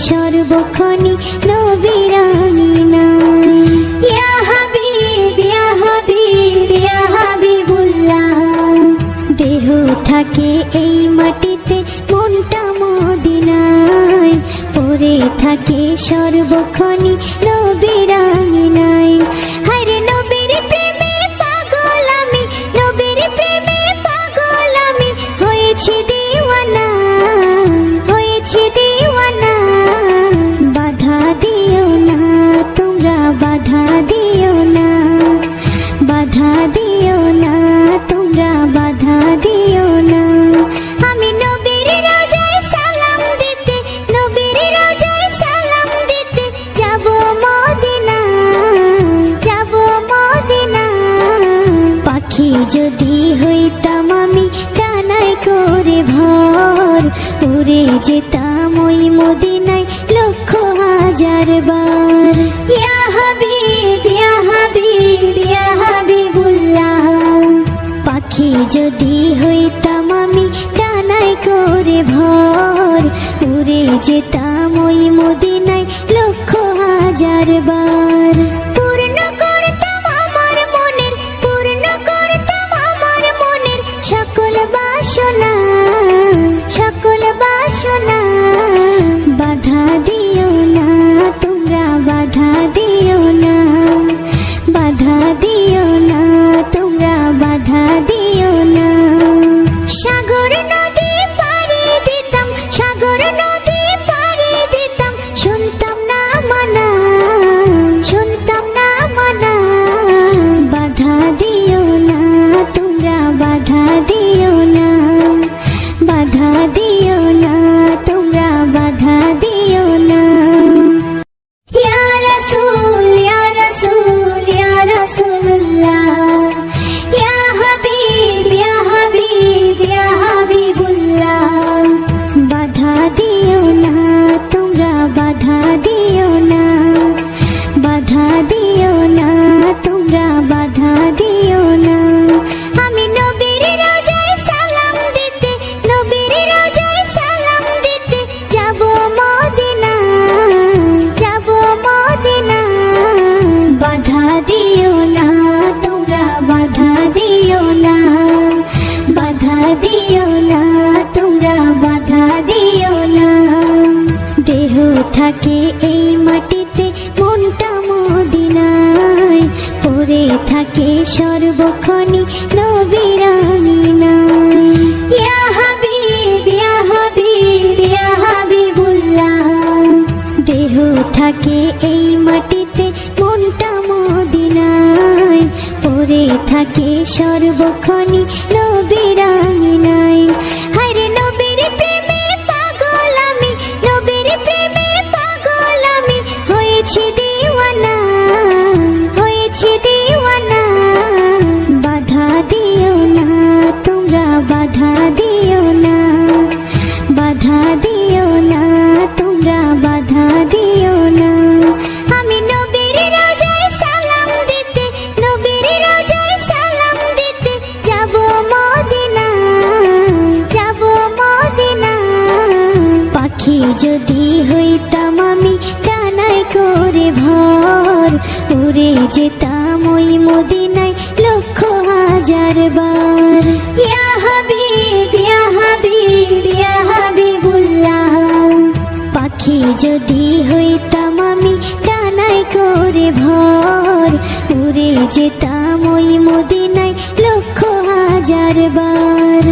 সর্বক্ষণই নবীর আঙিনা। ইয়া হাবিব ইয়া হাবিব ইয়া হাবিবুল্লাহ, দেহ থাকে এই মাটিতে মনটা মদিনায়, পড়ে থাকে সর্বক্ষণই নবীর আঙিনায়। হায়রে নবীর প্রেমে পাগল আমি, নবীর প্রেমে পাগল আমি, হয়েছি দিওয়ানা, হয়েছি দিওয়ানা। বাধা দিও না তোমরা, বাধা দিও না, বাধা দিও না তোমরা, বাধা দিও না। আমি নবীর রোজায় সালাম দিতে, নবীর রোজায় সালাম দিতে যাব মদিনা, যাব মদিনা। পাখি যদি হইতাম আমি ডানায় করে ভর, উড়ে যেতাম ওই মদিনায় লক্ষ হাজার বার। ইয়া হাবিব ইয়া হাবিব ইয়া হাবিবুল্লাহ, পাখি যদি হইতাম আমি ডানায় করে ভর, উড়ে যেতাম ওই মদিনায় লক্ষ হাজার বার। পূর্ণ করতাম আমার মনের, পূর্ণ করতাম আমার মনের সকল বাসনা, সকল বাসনা। বাধা দিও না তোমরা, বাধা দিও না, বাধা দিও না তোমরা, বাধা দিও না। সাগর নদী পাড়ি দিতাম, সাগর নদী পাড়ি দিতাম, শুনতাম না মানা, শুনতাম না মানা। বাধা দিও না তোমরা, বাধা দিও না, বাধা দিও না তোমরা, বাধা দিও না। ইয়া রাসূল ইয়া রাসূল ইয়া রাসূলুল্লাহ, ইয়া হাবিব ইয়া হাবিব ইয়া হাবিবুল্লাহ। বাধা দিও না তোমরা, বাধা দিও না, বাধা দিও না তোমরা, বাধা দিও না। আমি নবীর রোজায় সালাম দিতে, নবীর রোজায় সালাম দিতে যাব মদিনা, যাব মদিনা। বাধা দিও না তোমরা, বাধা দিও না, বাধা দিও না তোমরা, বাধা দিও না। দেহ থাকে এই মাটিতে মনটা মদিনায়, পড়ে থাকে সর্বক্ষণই নবীর আঙিনায়। ইয়া হাবিব ইয়া হাবিব ইয়া হাবিবুল্লাহ, দেহ থাকে এই মাটিতে মনটা মদিনায়, পড়ে থাকে সর্বক্ষণই নবীর আঙিনায়। হায়রে নবীর প্রেমে পাগল আমি, নবীর প্রেমে পাগল আমি, হয়েছি দিওয়ানা, হয়েছি দিওয়ানা। বাধা দিও না তোমরা, বাধা দিও না, বাধা দিও না তোমরা, বাধা দিও না। আমি নবীর রোজায় সালাম দিতে, নবীর রোজায় সালাম দিতে যাব মদিনা, যাব মদিনা। পাখি যদি হইতাম আমি ডানায় করে ভর, উড়ে যেতাম ওই মদিনায় লক্ষ হাজার বার। ইয়া হাবিব ইয়া হাবিব ইয়া হাবিবুল্লাহ, পাখি যদি হইতাম আমি ডানায় করে ভর, উড়ে যেতাম ওই মদিনায় লক্ষ হাজার বার।